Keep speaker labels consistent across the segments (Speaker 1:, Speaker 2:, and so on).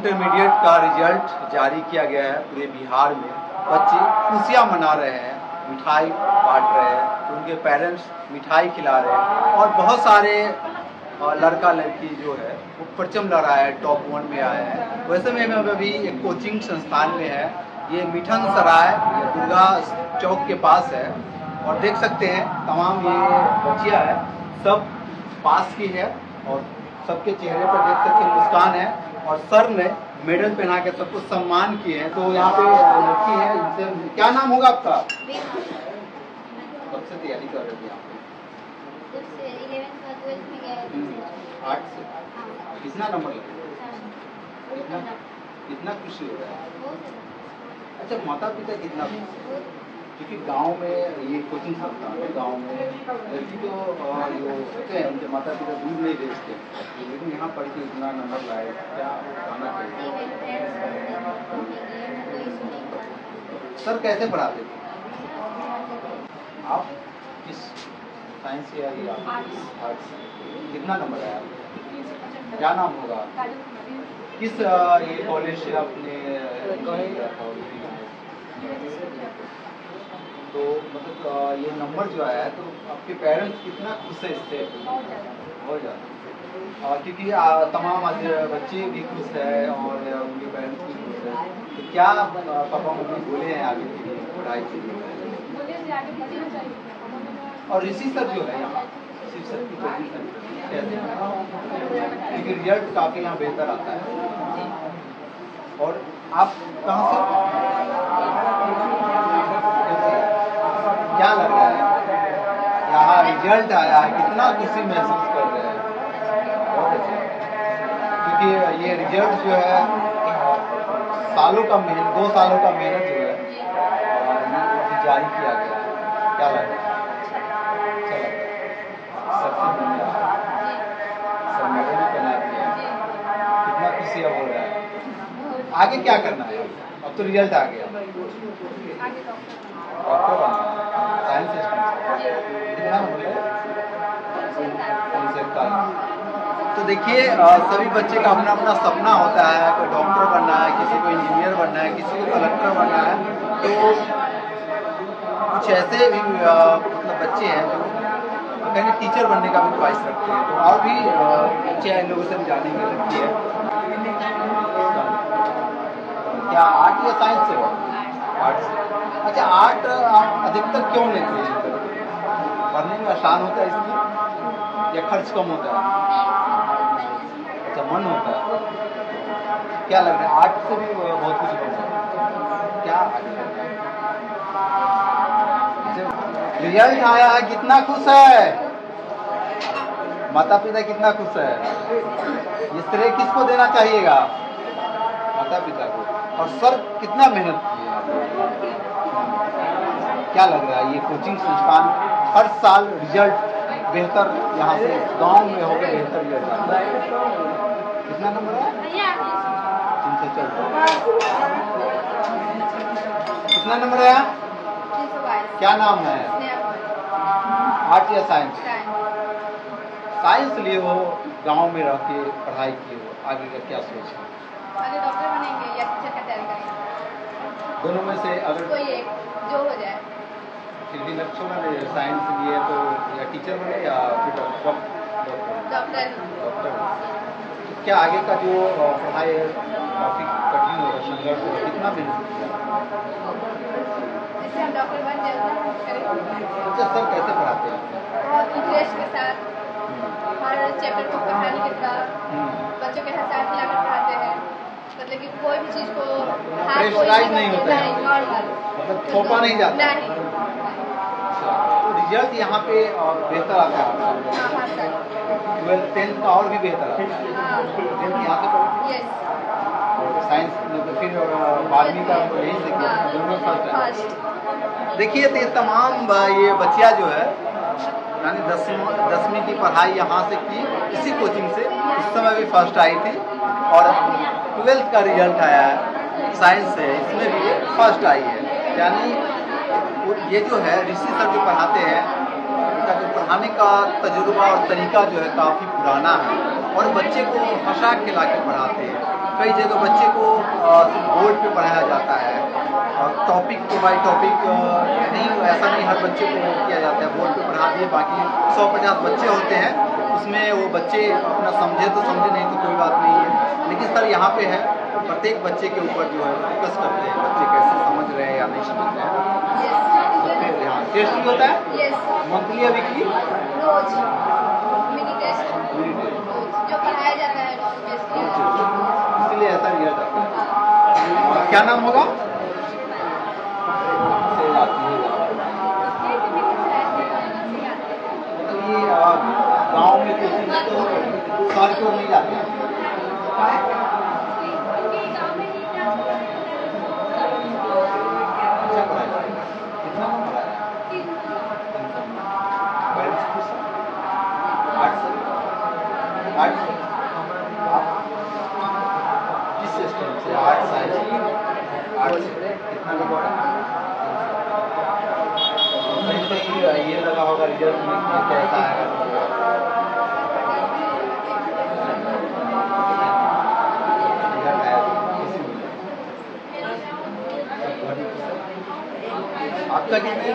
Speaker 1: Intermediate का result जारी किया गया है पूरे बिहार में। बच्चे खुशियाँ मना रहे हैं, मिठाई बांट रहे हैं, उनके पेरेंट्स मिठाई खिला रहे हैं और बहुत सारे लड़का लड़की जो है वो परचम लहराया है, टॉप 1 में आए हैं। वैसे में हम अभी एक कोचिंग संस्थान में है, ये मिठन सराय ये दुर्गा चौक के पास है और देख सकते हैं तमाम ये बच्चियाँ हैं, सब पास की है और सबके चेहरे पर देख सकते हैं मुस्कान है और सर ने मेडल पहना के सबको सम्मान किए हैं। तो यहाँ पे लड़की है, इनसे क्या नाम होगा आपका? कब से तैयारी कर रहे थे आप? 8 से कितना नंबर लगा? कितना खुशी हो रहा है? अच्छा, माता पिता कितना खुश है? क्योंकि गांव में ये कोचिंग संस्थान है, गांव में लड़की तो जो होते हैं उनके माता पिता दूर नहीं भेजते, लेकिन यहाँ पढ़ के इतना नंबर लाए, क्या कहना चाहिए? सर कैसे पढ़ाते थे? आप किस साइंस से आई? आर्ट्स। कितना नंबर आया? क्या नाम होगा? किस ये कॉलेज से आपने? तो मतलब ये नंबर जो आया है तो आपके पेरेंट्स कितना खुश है इससे? बहुत ज़्यादा। क्योंकि तमाम आज बच्चे भी खुश है और उनके पेरेंट्स भी खुश है, तो क्या पापा मम्मी बोले हैं आगे के लिए पढ़ाई के लिए? और ऋषि सर जो है यहाँ, ऋषि सर की पोजीशन कैसे? क्योंकि रिजल्ट काफ़ी यहाँ बेहतर आता है। और आप कहाँ से? क्या लग रहा है यहाँ रिजल्ट आया है, कितना खुशी महसूस कर रहे हैं? बहुत अच्छा, क्योंकि ये रिजल्ट जो है सालों का मेहनत, 2 सालों का मेहनत जो है जारी किया गया है। क्या लग रहा है? अच्छा लग रहा है। सबसे बढ़िया सब मेडल भी बना दिया, कितना खुशी अब हो रहा है। आगे क्या करना है? अब तो रिजल्ट आ गया, डॉक्टर बनना है, साइंस स्ट्रीम। कितना नंबर है? 47। तो देखिए सभी बच्चे का अपना अपना सपना होता है, कोई डॉक्टर बनना है, किसी को इंजीनियर बनना है, किसी को कलेक्टर बनना है। तो कुछ ऐसे भी मतलब बच्चे हैं जो कहीं टीचर बनने का भी ख्वाहिश रखते हैं। तो और भी बच्चे इन लोगों से हम जानेंगे। लड़की है, क्या आर्ट या साइंस से हो? आर्ट से। अच्छा, आर्ट आप अधिकतर क्यों लेते हैं? पढ़ने में आसान होता है इसलिए या खर्च कम होता है? अच्छा, मन होता है। क्या लग रहा है आर्ट से भी बहुत कुछ बन सकता है? क्या रिजल्ट आया है, कितना खुश है? माता पिता कितना खुश है? ये श्रेय किसको देना चाहिएगा? माता पिता को। और सर कितना मेहनत किए? क्या लग रहा है ये कोचिंग संस्थान हर साल रिजल्ट बेहतर, यहाँ से गांव में होकर बेहतर रिजल्ट आता है? कितना नंबर है? 314। कितना नंबर है? क्या नाम है? आर्ट या साइंस? साइंस लिए हो, गांव में रह के पढ़ाई किए हो, आगे का क्या सोच है?
Speaker 2: आगे डॉक्टर बनेंगे या टीचर का तैयारी करेंगे?
Speaker 1: दोनों में से अगर
Speaker 2: कोई एक जो हो जाए।
Speaker 1: फिर भी लक्ष्य बने साइंस लिए तो या टीचर बने या फिर डॉक्टर। क्या आगे का जो पढ़ाई है काफ़ी कठिन होगा, संघर्ष होगा, कितना मेहनत किया?
Speaker 2: जैसे हम डॉक्टर बन जाए।
Speaker 1: अच्छा, सर कैसे पढ़ाते हैं?
Speaker 2: बहुत इंटरेस्ट के साथ हर चैप्टर को कहानी के साथ बच्चों के साथ मिलाकर पढ़ाते हैं। मतलब कि कोई भी चीज़ को
Speaker 1: प्रेशराइज नहीं होता है,
Speaker 2: नॉर्मल,
Speaker 1: मतलब थोपा नहीं जाता।
Speaker 2: नहीं।
Speaker 1: तो रिजल्ट यहाँ पे बेहतर आता है? 12th 10th का और भी बेहतर आता है? 10th यहाँ से पढ़े? साइंस मतलब फिर 12वीं का यही से दोनों फर्स्ट है। देखिए तो ये तमाम ये बच्चियाँ जो है यानी 10वीं की पढ़ाई यहाँ से की, इसी कोचिंग से, उस समय भी फर्स्ट आई थी और 12th का रिजल्ट आया है साइंस से, इसमें भी फर्स्ट आई है। यानी ये जो है ऋषि सर जो पढ़ाते हैं, उनका जो पढ़ाने का तजुर्बा और तरीका जो है काफ़ी पुराना है और बच्चे को हंसा खिला के पढ़ाते हैं। कई जगह बच्चे को बोर्ड पे पढ़ाया जाता है और टॉपिक को बाई टॉपिक नहीं, ऐसा नहीं हर बच्चे को किया जाता है। बोर्ड पे पढ़ा दिए, बाकी 150 बच्चे होते हैं, उसमें वो बच्चे अपना समझे तो समझे, नहीं तो कोई बात नहीं है। लेकिन सर यहाँ पे है प्रत्येक बच्चे के ऊपर जो है फोकस करते हैं, बच्चे कैसे समझ रहे हैं या नहीं समझ रहे हैं। सब पे ध्यान। टेस्ट भी होता है
Speaker 2: यस,
Speaker 1: मंथली या वीकली?
Speaker 2: रोज मिनी टेस्ट जो पढ़ाया जाता है
Speaker 1: इसलिए ऐसा रिजल्ट आता है। क्या नाम होगा? मतलब ये गांव में कोचिंग तो शहर की ओर नहीं जाते हैं। अच्छा पढ़ाया है। कितना कम पढ़ाया है? 8 से किस सिस्टम से? 8 साइंस 8 से कितना लगा? ये लगा होगा रिजल्ट में कैसा आएगा। आपका कितना?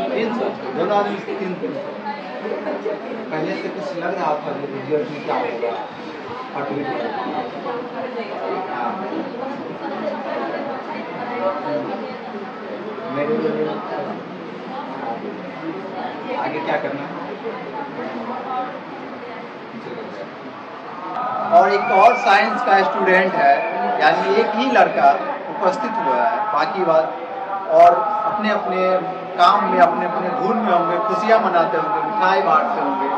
Speaker 1: 300। दोनों आदमी 300। पहले से कुछ लग रहा था रिजल्ट में क्या होगा? आगे क्या करना है? और एक और साइंस का स्टूडेंट है, यानी एक ही लड़का उपस्थित हुआ है, बाकी बात और अपने अपने काम में अपने अपने धुन में होंगे, खुशियाँ मनाते होंगे, मिठाई बांटते होंगे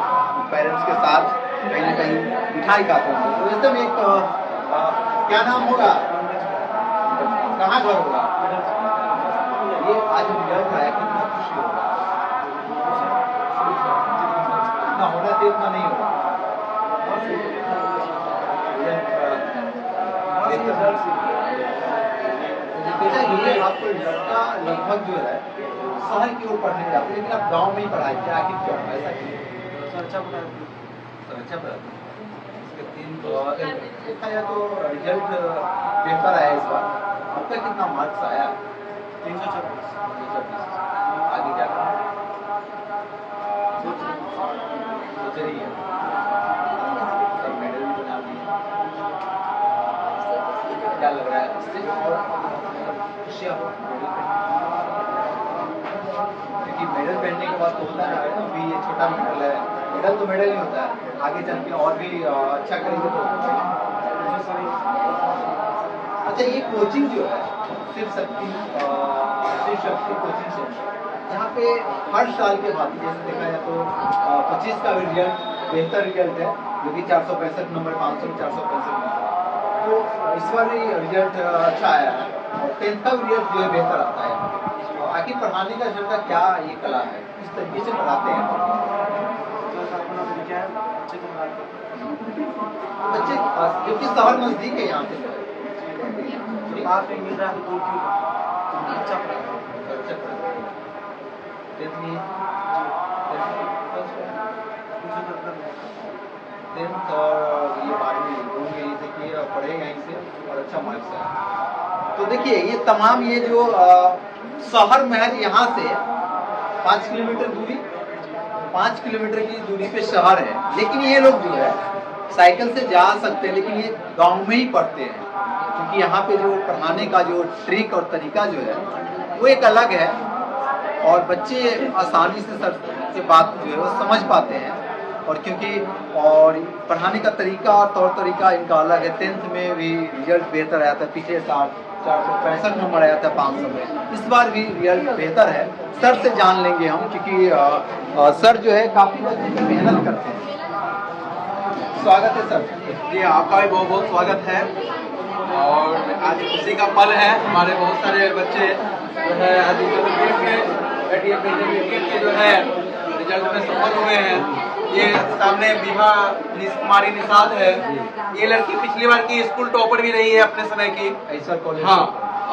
Speaker 1: पेरेंट्स के साथ, कहीं ना कहीं मिठाई खाते होंगे। तो एकदम एक क्या नाम होगा, कहाँ घर होगा? ये आज रिजल्ट आया, कितना खुशी होगा। इतना होना चाहिए, इतना नहीं होगा। आपको लड़का लगभग जो है शहर की ओर पढ़ने जाते, लेकिन आप गांव में ही पढ़ाए थे, आखिर क्यों ऐसा क्यों? अच्छा पढ़ा इसके 3 देखा जाए तो रिजल्ट बेहतर आया इस बार। आपका कितना मार्क्स आया? 326। आगे क्या करना सोच रही है? सब मेडल भी बना दिए, क्या लग रहा है इससे? और खुशियाँ हो क्योंकि मेडल पहनने के बाद तो होता है अभी ये छोटा मेडल है, मेडल तो मेडल ही होता है, आगे चल के और भी अच्छा करेंगे तो। अच्छा, ये कोचिंग जो है शिव शक्ति कोचिंग सेंटर, जहाँ पे हर साल के बाद जैसे देखा जाए तो 25 का रिजल्ट बेहतर रिजल्ट है, जो कि 465 नंबर, 500 में 465 नंबर। तो इस बार रिजल्ट अच्छा आया है और 10th का रिजल्ट जो है बेहतर आता है। तो आखिर पढ़ाने का सर का क्या ये कला है, किस तरीके से पढ़ाते हैं बच्चे? क्योंकि शहर नजदीक है यहाँ से, और ये 12वीं दोनों यहीं से किए, पढ़े यहीं से और अच्छा मार्क्स आया। तो देखिए ये तमाम ये जो शहर में है, यहाँ से 5 किलोमीटर दूरी, 5 किलोमीटर की दूरी पे शहर है, लेकिन ये लोग जो है साइकिल से जा सकते हैं, लेकिन ये गांव में ही पढ़ते हैं, क्योंकि यहाँ पे जो पढ़ाने का जो ट्रिक और तरीका जो है वो एक अलग है और बच्चे आसानी से सर से बात जो है वो समझ पाते हैं। और क्योंकि और पढ़ाने का तरीका और तौर तरीका इनका अलग है। 10th में भी रिजल्ट बेहतर आया था, पिछले साल 465 नंबर आया था 500 में, इस बार भी रिजल्ट बेहतर है। सर से जान लेंगे हम, क्योंकि सर जो है काफ़ी बच्चे की मेहनत करते हैं। स्वागत है सर।
Speaker 3: जी, आपका भी बहुत बहुत स्वागत है। और आज खुशी का पल है, हमारे बहुत सारे बच्चे जो है आज के जो है रिजल्ट में सफल हुए हैं। ये सामने विभा कुमारी निषाद है, ये लड़की पिछली बार की स्कूल टॉपर भी रही है अपने समय की,
Speaker 1: ऐसा कॉलेज,
Speaker 3: हाँ,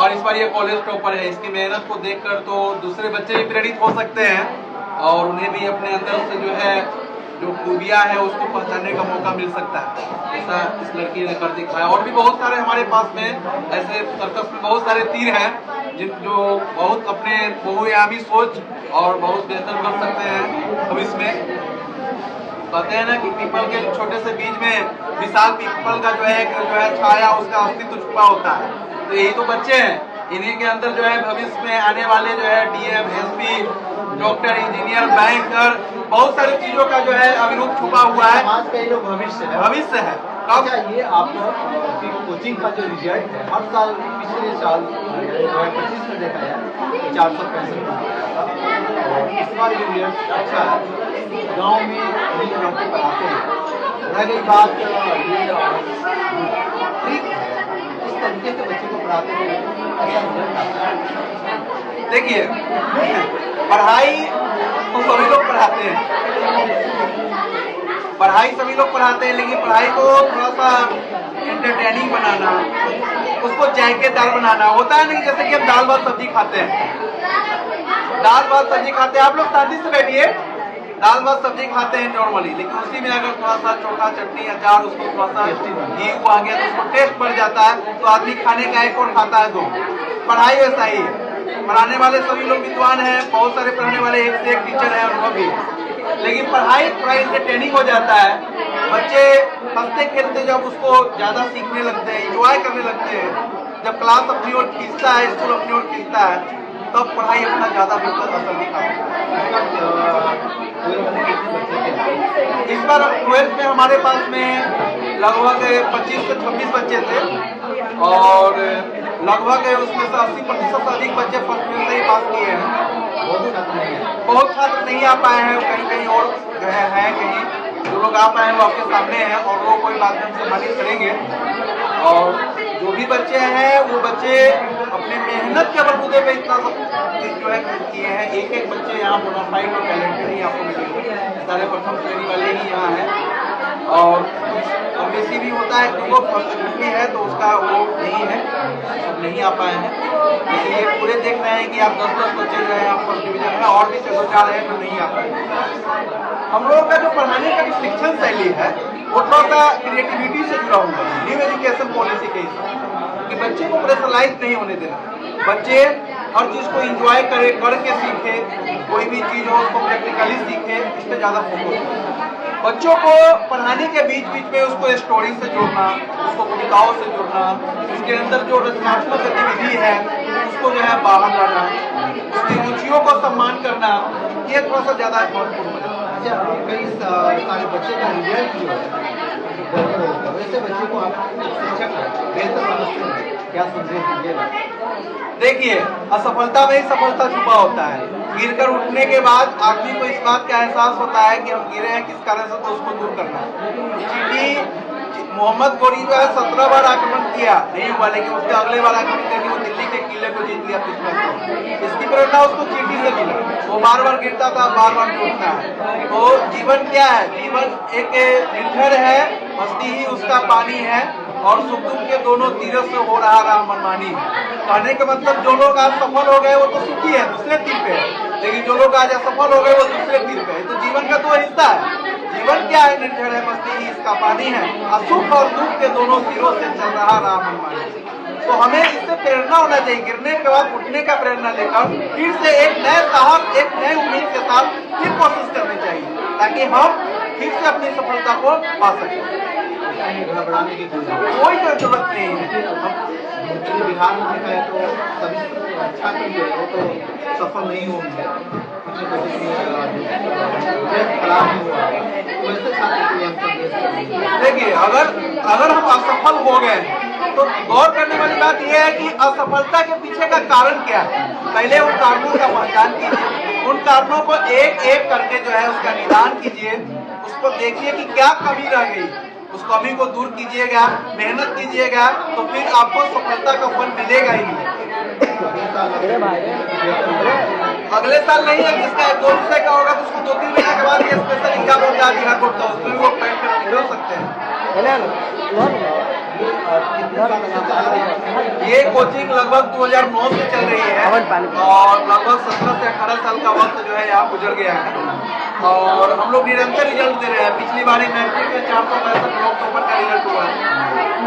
Speaker 3: और इस बार ये कॉलेज टॉपर है। इसकी मेहनत को देखकर तो दूसरे बच्चे भी प्रेरित हो सकते हैं और उन्हें भी अपने अंदर से जो है जो खूबियाँ है उसको पहचानने का मौका मिल सकता है। ऐसा इस लड़की ने कर दिखाया। और भी बहुत सारे हमारे पास में ऐसे सर्कस में बहुत सारे तीर हैं जो बहुत अपने बहुआयामी सोच और बहुत बेहतर कर सकते हैं भविष्य में। कहते हैं ना कि पीपल के छोटे से बीज में विशाल पीपल का जो है छाया, उसका अस्तित्व छुपा होता है। तो यही तो बच्चे हैं, इन्हीं के अंदर जो है भविष्य में आने वाले जो है DM, SP, doctor, engineer, banker, बहुत सारी चीजों का जो है अभिरूप छुपा हुआ है।
Speaker 1: समाज का ये लोग भविष्य है।
Speaker 3: कब
Speaker 1: ये आपको कोचिंग का जो रिजल्ट है हर साल, पिछले साल 2025 में देखा है 465 और इस बार ये रिजल्ट अच्छा है। गाँव में ये लड़के पढ़ाते हैं। रह गई बात ये ठीक है, इस तरीके से बच्चे को पढ़ाते हैं अच्छा रिजल्ट आता है।
Speaker 3: देखिए, पढ़ाई तो सभी लोग पढ़ाते हैं, पढ़ाई सभी लोग पढ़ाते हैं, लेकिन पढ़ाई को थोड़ा सा एंटरटेनिंग बनाना, उसको जायकेदार बनाना होता है। नहीं, जैसे कि हम दाल भात सब्जी खाते हैं, दाल भात सब्जी खाते हैं, आप लोग शांति से बैठिए, दाल भात सब्जी खाते हैं नॉर्मली, लेकिन उसी में अगर थोड़ा सा चोखा, चटनी, अचार, उसको थोड़ा सा घी आ गया तो उसको टेस्ट बढ़ जाता है, तो आदमी खाने का एक और खाता है दो। पढ़ाई वैसा ही है। पढ़ाने वाले सभी लोग विद्वान हैं, बहुत सारे पढ़ाने वाले एक से एक टीचर हैं, अनुभवी, लेकिन पढ़ाई थोड़ा इंटरटेनिंग हो जाता है। बच्चे हंसते खेलते जब उसको ज्यादा सीखने लगते हैं, इंजॉय करने लगते हैं, जब क्लास अपनी ओर खींचता है, स्कूल अपनी ओर खींचता है, तब पढ़ाई अपना ज्यादा बेहतर असर दिखाता है। इस बार 12th में हमारे पास में लगभग 25 से 26 बच्चे थे और लगभग उसमें से 80% से अधिक बच्चे फर्स्ट में से ही पास किए हैं। बहुत छात्र नहीं आ पाए हैं, कहीं कहीं और जो है कहीं जो लोग आ पाए हैं वो आपके सामने हैं और वो कोई बात हम सम्मानित करेंगे। और जो भी बच्चे हैं वो बच्चे अपने मेहनत के बलबूते पे इतना सब जो है किए हैं। एक एक बच्चे यहाँ बोनाफाइड और टैलेंटेड ही आपको मिलेंगे, सारे प्रथम श्रेणी वाले ही यहाँ हैं। और कम बेसी भी होता है कि वो फर्स्ट है तो उसका वो नहीं है, सब नहीं आ पाए हैं, इसलिए पूरे देख रहे हैं कि आप 10-10 बच्चे जो है आप फर्स्ट डिवीजन में और भी चलो जा रहे हैं तो नहीं आ पाए। हम लोगों का जो पढ़ाने का जो शिक्षण शैली है वो थोड़ा सा क्रिएटिविटी से जुड़ा हुआ है, न्यू एजुकेशन पॉलिसी के हिसाब कि बच्चे को प्रेशराइज नहीं होने देना, बच्चे हर चीज को एंजॉय करे, करके सीखे, कोई भी चीज हो उसको प्रैक्टिकली सीखे, इस पर ज्यादा फोकस। बच्चों को पढ़ाने के बीच बीच में उसको स्टोरी से जोड़ना, उसको कविताओं से जोड़ना, उसके अंदर जो रचनात्मक गतिविधि है उसको जो है बाहर लाना, उसकी रुचियों को सम्मान करना, ये थोड़ा सा ज्यादा महत्वपूर्ण हो जाता है।
Speaker 1: अच्छा, कई सारे बच्चे का रिजल्ट जो है वैसे बच्चे को आप शिक्षक बेहतर समझते हैं, क्या संदेश दीजिएगा?
Speaker 3: देखिए, असफलता में ही सफलता छुपा होता है। गिरकर उठने के बाद आदमी को इस बात का एहसास होता है कि हम गिरे हैं किस कारण से, तो उसको दूर करना है। चींटी मोहम्मद गोरी जो है 17 बार आक्रमण किया, नहीं हुआ, लेकिन उसके अगले बार आक्रमण करके वो दिल्ली के किले को जीत लिया पिछले। इसकी प्रेरणा उसको चींटी से मिला, वो बार बार गिरता था, बार बार उठता है। तो जीवन क्या है? जीवन एक निर्भर है, मस्ती ही उसका पानी है और सुख दुख के दोनों तीरों से हो रहा मनमानी। कहने का मतलब जो लोग आज सफल हो गए वो तो सुखी है, दूसरे तीर पे है, लेकिन जो लोग आज असफल हो गए वो दूसरे तीर पे है। तो जीवन का दो हिस्सा है, जीवन क्या है? निर्भर है, मस्ती ही इसका पानी है, सुख और दुख के दोनों तीरों से चल रहा मनमानी। तो हमें इससे प्रेरणा होना चाहिए, गिरने के बाद उठने का प्रेरणा लेकर फिर से एक नए साहस, एक नए उम्मीद के साथ फिर कोशिश करनी चाहिए, ताकि हम फिर से अपनी सफलता को पा सकें।
Speaker 1: घबराने की
Speaker 3: कोई जरूरत नहीं है।
Speaker 1: हम बिहार में देखा है तो सभी अच्छा कर रहे हो तो सफल नहीं होंगे, खराब नहीं हुआ, वैसे छात्र के लिए हम संदेश।
Speaker 3: देखिए, अगर हम असफल हो गए तो गौर करने वाली बात यह है कि असफलता के पीछे का कारण क्या है। पहले उन कारणों का पहचान कीजिए, उन कारणों को एक एक करके जो है उसका निदान कीजिए, उसको देखिए कि क्या कमी रह गई, उस कमी को दूर कीजिएगा, मेहनत कीजिएगा, तो फिर आपको सफलता का फल मिलेगा ही नहीं। अगले साल नहीं है, जिसका 2 विषय का होगा तो उसको 2-3 महीने के बाद ये स्पेशल एग्जाम होता है बिहार बोर्ड का, उसमें भी वो पैक कर निकल सकते हैं। ये कोचिंग लगभग 2009 से चल रही है और लगभग 17 से 18 साल का वक्त जो है यहाँ गुजर गया है। और हम लोग निरंतर रिजल्ट दे रहे हैं। पिछली बार मैट्रिक में 465 अक्टूबर का रिजल्ट हुआ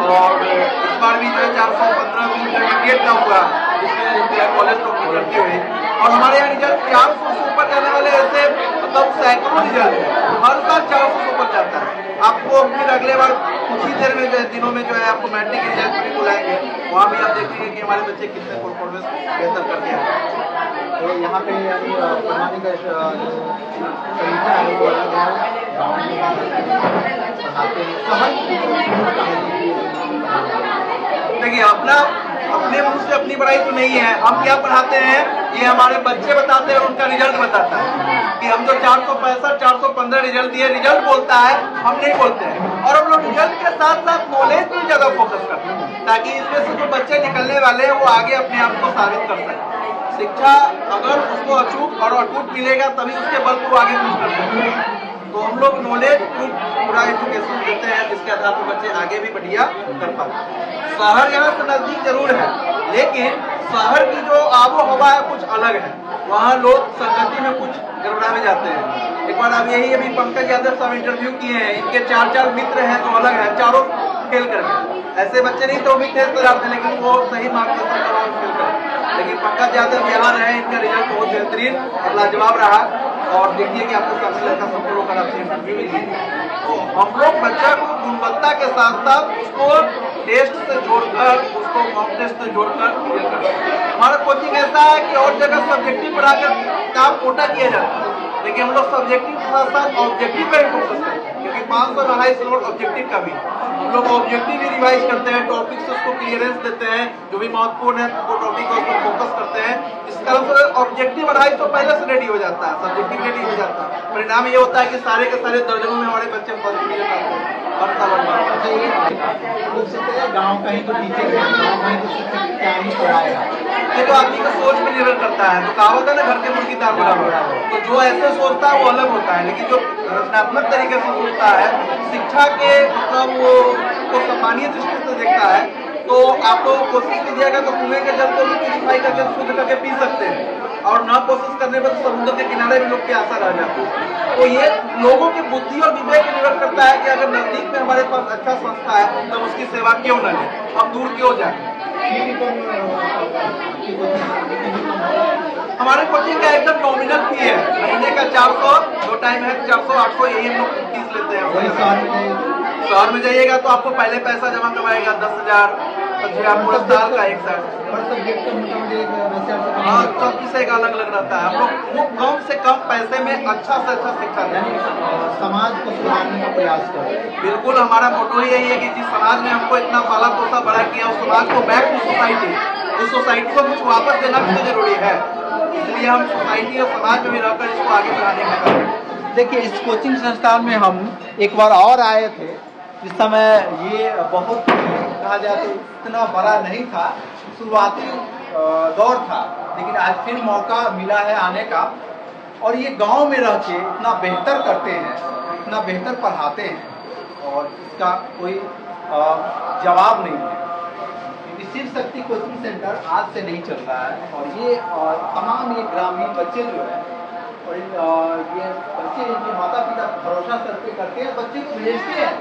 Speaker 3: और इस बार भी जो है 415 इंटरमीडिएट का हुआ, जिसमें कॉलेज लोग की लड़की हुई। और हमारे यहाँ रिजल्ट 400 से ऊपर जाने वाले ऐसे मतलब सैकड़ों रिजल्ट है, हर साल 400 से ऊपर जाता है। आपको फिर अगले बार कुछ ही देर में जो है दिनों में जो है आपको मैट्रिक रिजल्ट भी बुलाएंगे, वहाँ भी आप देखेंगे कि हमारे बच्चे कितने परफॉर्मेंस बेहतर करके आए हैं।
Speaker 1: तो यहाँ पे यानी पढ़ाने का जो तरीका है वो अलग है, गाँव में पढ़ाते हैं,
Speaker 3: देखिए अपने मुंह से अपनी पढ़ाई तो नहीं है। हम क्या पढ़ाते हैं ये हमारे बच्चे बताते हैं और उनका रिजल्ट बताता है कि हम जो 465 415 रिजल्ट दिए, रिजल्ट बोलता है, हम नहीं बोलते हैं। और हम लोग रिजल्ट के साथ साथ नॉलेज पर ज्यादा फोकस करते हैं ताकि इसमें से जो बच्चे निकलने वाले हैं वो आगे अपने आप को साबित कर सकें। शिक्षा अगर उसको अचूक और अटूट मिलेगा तभी उसके बल को आगे कुछ कर सकते हैं। तो हम लोग नॉलेज पूरा एजुकेशन देते हैं जिसके आधार पर बच्चे आगे भी बढ़िया कर पाते हैं। शहर यहाँ से नजदीक जरूर है, लेकिन शहर की जो आबो हवा है कुछ अलग है। वहाँ लोग संगति में कुछ गड़बड़ा में जाते हैं। एक बार आप यही अभी पंकज यादव साहब इंटरव्यू किए हैं, इनके 4 मित्र हैं जो अलग है, चारों फेल करके। ऐसे बच्चे नहीं तो भी टेस्ट तो जाते, लेकिन वो सही मार्गदर्शन का फेल कर। लेकिन पंकज यादव यहाँ रहे, इनका रिजल्ट बहुत बेहतरीन और लाजवाब रहा। और देखिए कि आपको सबसे लड़का सफल होकर आपसे इंटरव्यू भी दिए। तो हम लोग बच्चा को गुणवत्ता के साथ साथ उसको टेस्ट से जोड़कर, उसको मॉक टेस्ट से जोड़कर क्लियर करते हैं। हमारा कोचिंग ऐसा है कि और जगह सब्जेक्टिव पढ़ाकर काम कोटा किया जाता है, लेकिन हम लोग सब्जेक्टिव के साथ साथ ऑब्जेक्टिव पर फोकस करते हैं, क्योंकि 500 में हाई स्लोर ऑब्जेक्टिव का भी हम लोग ऑब्जेक्टिव भी रिवाइज करते हैं, टॉपिक से उसको क्लियरेंस देते हैं, जो भी महत्वपूर्ण है वो टॉपिक को उस पर फोकस करते हैं। इस तरह से ऑब्जेक्टिव 250 तो पहले से रेडी हो जाता है, सब्जेक्टिव रेडी हो जाता है। परिणाम ये होता है कि सारे के सारे दर्जनों में हमारे बच्चे फर्स्ट डिवीजन आते हैं। हर साल
Speaker 1: गाँव का ही तो टीचर है, गाँव का ही तो शिक्षक क्या ही पढ़ाएगा।
Speaker 3: ये तो आदमी का सोच पे निर्भर करता है। तो कहावत है ना, घर के मुर्गी दाल बराबर। तो जो ऐसे सोचता है वो अलग होता है, लेकिन जो रचनात्मक तरीके से सोचता है, शिक्षा के मतलब वो तो सम्मानीय दृष्टि से देखता है, तो आप लोग कोशिश कीजिएगा तो कुएं के जल को भी प्यूरिफाई करके शुद्ध करके पी सकते हैं। और न कोशिश करने पर तो समुद्र के किनारे भी लोग की आशा रह जाती है। तो ये लोगों की बुद्धि और विवेक निर्भर करता है कि अगर नजदीक में हमारे पास अच्छा संस्था है तो उसकी सेवा क्यों न लें, हम दूर क्यों जाए। हमारे कोचिंग का एकदम नॉमिनल फी है, महीने का 400, 2 टाइम है 400 800 यही हम लोग फीस लेते हैं। शहर में जाइएगा तो आपको पहले पैसा जमा करवाएगा 10,000, पूरा साल का 1 साल। हाँ, सब विषय का अलग अलग रहता है। हम लोग कम से कम पैसे में अच्छा से अच्छा शिक्षा दें,
Speaker 1: समाज को सुधारने का प्रयास करें।
Speaker 3: बिल्कुल हमारा मोटो ही यही है कि जिस समाज ने हमको इतना पाला पोसा बड़ा किया, उस समाज को बैक टू सोसाइटी, उस सोसाइटी को कुछ वापस देना भी तो जरूरी है। इसलिए हम सोसाइटी और समाज में भी रहकर इसको आगे बढ़ाने का काम करें।
Speaker 1: देखिए, इस कोचिंग संस्थान में हम एक बार और आए थे, इस समय ये बहुत कहा जाए तो इतना बड़ा नहीं था, शुरुआती दौर था, लेकिन आज फिर मौका मिला है आने का। और ये गांव में रह के इतना बेहतर करते हैं, इतना बेहतर पढ़ाते हैं और इसका कोई जवाब नहीं है। क्योंकि शिव शक्ति कोचिंग सेंटर आज से नहीं चल रहा है और ये तमाम ये ग्रामीण बच्चे जो है और ये बच्चे इनके माता पिता भरोसा सर पे करते हैं, बच्चे को भेजते हैं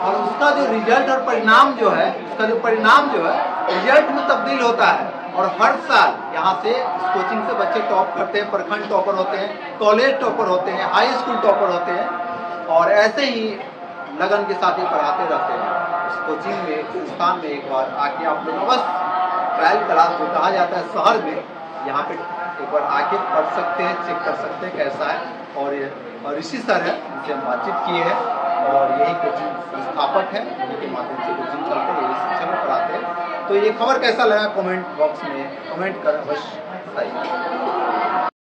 Speaker 1: और उसका जो रिजल्ट और परिणाम जो है, उसका जो परिणाम जो है रिजल्ट में तब्दील होता है। और हर साल यहाँ से इस कोचिंग से बच्चे टॉप करते हैं, प्रखंड टॉपर होते हैं, कॉलेज टॉपर होते हैं, हाई स्कूल टॉपर होते हैं और ऐसे ही लगन के साथ ही पढ़ाते रहते हैं। इस कोचिंग में, संस्थान में एक बार आके आप लोग अवश्य ट्रायल क्लास जो कहा जाता है शहर में, यहाँ पे एक बार आके पढ़ सकते हैं, चेक कर सकते हैं कैसा है। और ऋषि सर है, उनसे हम बातचीत किए हैं और यही कोचिंग संस्थापक है, उनके माध्यम से कोचिंग चलते हैं, यही शिक्षा में पढ़ाते हैं। तो ये खबर कैसा लगा कमेंट बॉक्स में कमेंट कर अवश्य बताइए।